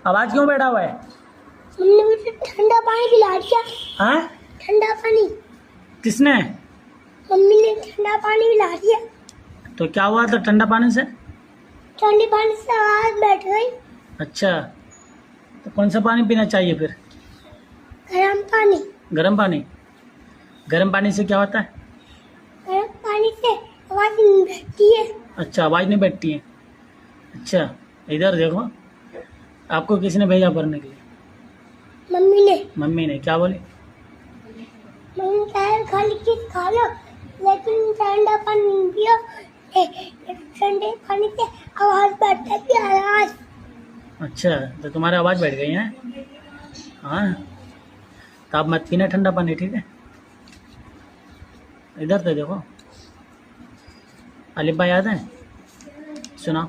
आवाज क्यों बैठा हुआ है? मम्मी ने मुझे ठंडा पानी पिला दिया। हाँ, ठंडा पानी किसने? मम्मी ने ठंडा पानी पिला दिया। तो क्या हुआ था ठंडा पानी से? ठंडे पानी से आवाज बैठ गई। अच्छा, तो कौन सा पानी पीना चाहिए फिर? गर्म पानी। गर्म पानी? गर्म पानी से क्या होता है? गर्म पानी से आवाज नहीं बैठती है। अच्छा, आवाज़ नहीं बैठती है। अच्छा, इधर देखो, आपको किसने भेजा पढ़ने के लिए? मम्मी ने। मम्मी ने क्या बोली? मम्मी चाहे खाली चीज खा लो लेकिन ठंडा पानी नहीं पियो। ठंडे पानी से आवाज बैठती है। आवाज। अच्छा, तो तुम्हारी आवाज़ बैठ गई है। हाँ, तो आप मत पीना ठंडा पानी, ठीक है? इधर तो देखो, अलिब्बा याद है? सुनाओ।